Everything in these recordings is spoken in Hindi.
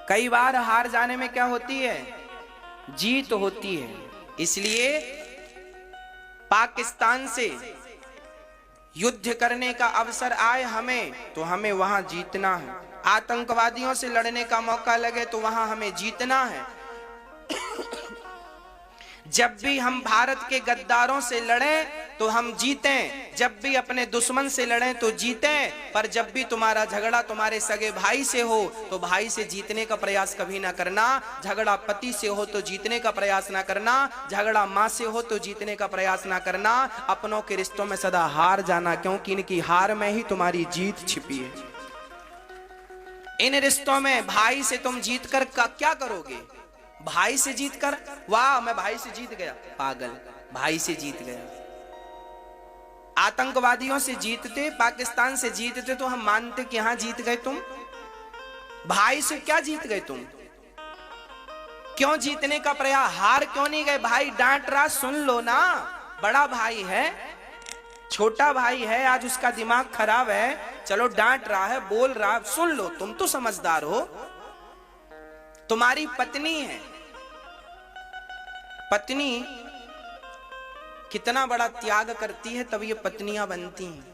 कई बार हार जाने में क्या होती है, जीत होती है। इसलिए पाकिस्तान से युद्ध करने का अवसर आए हमें तो हमें वहां जीतना है। आतंकवादियों से लड़ने का मौका लगे तो वहां हमें जीतना है। जब भी हम भारत के गद्दारों से लड़ें तो हम जीतें, जब भी अपने दुश्मन से लड़ें तो जीतें। पर जब भी तुम्हारा झगड़ा तुम्हारे सगे भाई से हो तो भाई से जीतने का प्रयास कभी ना करना। झगड़ा पति से हो तो जीतने का प्रयास ना करना। झगड़ा माँ से हो तो जीतने का प्रयास ना करना। अपनों के रिश्तों में सदा हार जाना, क्योंकि इनकी हार में ही तुम्हारी जीत छिपी है। इन रिश्तों में भाई से तुम जीत कर क्या करोगे? भाई से जीत कर, वाह मैं भाई से जीत गया, पागल, भाई से जीत गया। आतंकवादियों से जीतते, पाकिस्तान से जीतते तो हम मानते कि हां जीत गए तुम। भाई से क्या जीत गए तुम? क्यों जीतने का प्रयास, हार क्यों नहीं गए? भाई डांट रहा, सुन लो ना। बड़ा भाई है, छोटा भाई है, आज उसका दिमाग खराब है, चलो डांट रहा है, बोल रहा है, सुन लो। तुम तो समझदार हो। तुम्हारी पत्नी है, पत्नी कितना बड़ा त्याग करती है तब ये पत्नियां बनती हैं।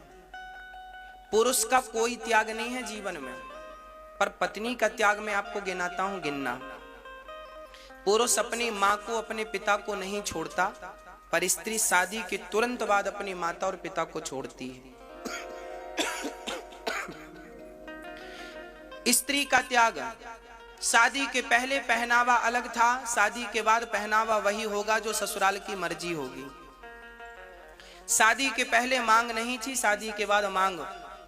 पुरुष का कोई त्याग नहीं है जीवन में, पर पत्नी का त्याग मैं आपको गिनाता हूं, गिनना। पुरुष अपनी मां को, अपने पिता को नहीं छोड़ता, पर स्त्री शादी के तुरंत बाद अपनी माता और पिता को छोड़ती है। स्त्री का त्याग, शादी के पहले पहनावा अलग था, शादी के बाद पहनावा वही होगा जो ससुराल की मर्जी होगी। शादी के पहले मांग नहीं थी, शादी के बाद मांग।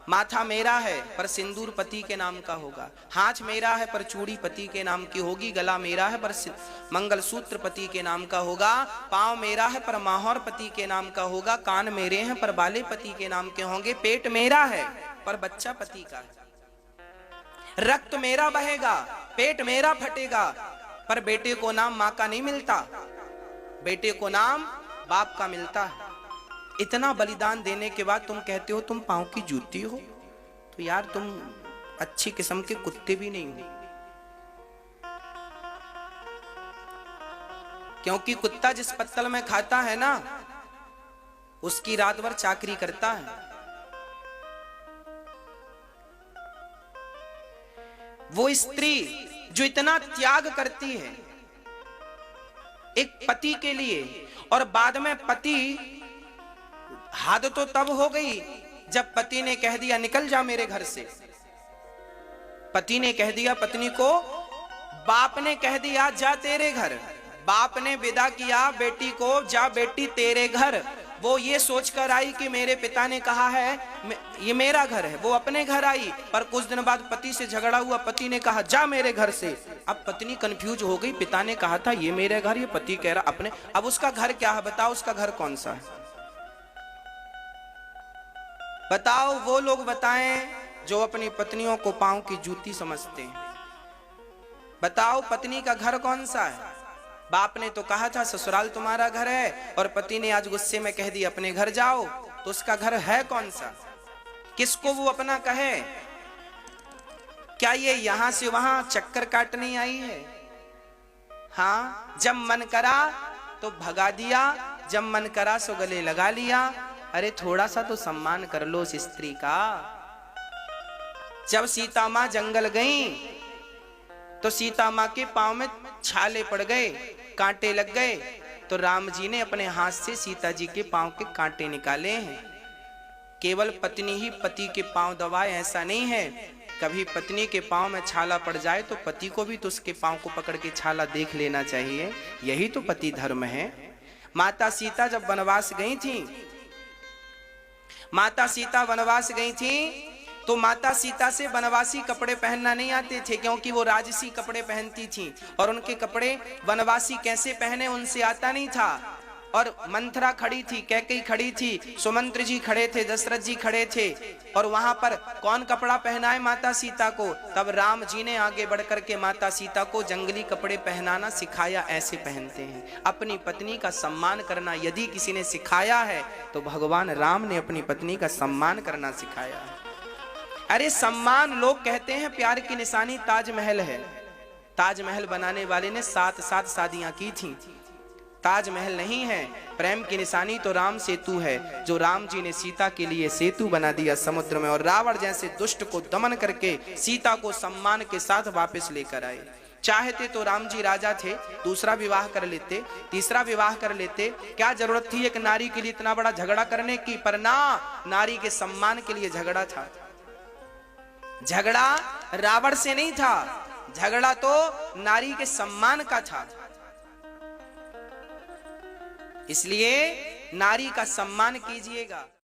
माथा मेरा है पर सिंदूर पति के नाम का होगा, हाथ मेरा है पर चूड़ी पति के नाम की होगी, गला मेरा है पर मंगलसूत्र पति के नाम का होगा, पांव मेरा है पर माहौर पति के नाम का होगा, कान मेरे हैं पर बाले पति के नाम के होंगे, पेट मेरा है पर बच्चा पति का है, रक्त मेरा बहेगा, पेट मेरा फटेगा, पर बेटे को नाम मां का नहीं मिलता, बेटे को नाम बाप का मिलता है। इतना बलिदान देने के बाद तुम कहते हो तुम पांव की जूती हो, तो यार तुम अच्छी किस्म के कुत्ते भी नहीं हो। क्योंकि कुत्ता जिस पत्तल में खाता है ना, उसकी रात भर चाकरी करता है। वो स्त्री जो इतना त्याग करती है एक पति के लिए, और बाद में पति, हद तो तब हो गई जब पति ने कह दिया निकल जा मेरे घर से। पति ने कह दिया पत्नी को, बाप ने कह दिया जा तेरे घर, बाप ने विदा किया बेटी को, जा बेटी तेरे घर। वो ये सोचकर आई कि मेरे पिता ने कहा है ये मेरा घर है, वो अपने घर आई, पर कुछ दिन बाद पति से झगड़ा हुआ, पति ने कहा जा मेरे घर से। अब पत्नी कंफ्यूज हो गई, पिता ने कहा था ये मेरे घर, ये पति कह रहा अपने, अब उसका घर क्या है बताओ, उसका घर कौन सा है बताओ? वो लोग बताएं जो अपनी पत्नियों को पांव की जूती समझते हैं। बताओ पत्नी का घर कौन सा है? बाप ने तो कहा था ससुराल तुम्हारा घर है, और पति ने आज गुस्से में कह दिया अपने घर जाओ, तो उसका घर है कौन सा? किसको वो अपना कहे? क्या ये यहां से वहां चक्कर काटने आई है? हाँ, जब मन करा तो भगा दिया, जब मन करा सो गले लगा लिया। अरे थोड़ा सा तो सम्मान कर लो उस स्त्री का। जब सीता मां जंगल गई तो सीता मां के पांव में छाले पड़ गए, कांटे लग गए, तो राम जी ने अपने हाथ से सीता जी के पांव के कांटे निकाले हैं। केवल पत्नी ही पति के पांव दबाए ऐसा नहीं है, कभी पत्नी के पांव में छाला पड़ जाए तो पति को भी तो उसके पांव को पकड़ के छाला देख लेना चाहिए। यही तो पति धर्म है। माता सीता जब वनवास गई थी, माता सीता वनवास गई थी, तो माता सीता से वनवासी कपड़े पहनना नहीं आते थे, क्योंकि वो राजसी कपड़े पहनती थी, और उनके कपड़े वनवासी कैसे पहने उनसे आता नहीं था। और मंथरा खड़ी थी, कैकेयी खड़ी थी, सुमंत्र जी खड़े थे, दशरथ जी खड़े थे, और वहां पर कौन कपड़ा पहनाए माता सीता को? तब राम जी ने आगे बढ़कर के माता सीता को जंगली कपड़े पहनाना सिखाया। ऐसे पहनते हैं। अपनी पत्नी का सम्मान करना यदि किसी ने सिखाया है तो भगवान राम ने अपनी पत्नी का सम्मान करना सिखाया है। अरे सम्मान, लोग कहते हैं प्यार की निशानी ताजमहल है, ताजमहल बनाने वाले ने 7 शादियां की थीं। ताजमहल नहीं है, प्रेम की निशानी तो राम सेतु है, जो राम जी ने सीता के लिए सेतु बना दिया समुद्र में, और रावण जैसे दुष्ट को दमन करके सीता को सम्मान के साथ वापस लेकर आए। चाहते तो राम जी राजा थे, दूसरा विवाह कर लेते, तीसरा विवाह कर लेते, क्या जरूरत थी एक नारी के लिए इतना बड़ा झगड़ा करने की? पर ना, नारी के सम्मान के लिए झगड़ा था। झगड़ा रावण से नहीं था, झगड़ा तो नारी के सम्मान का था। इसलिए नारी का सम्मान कीजिएगा।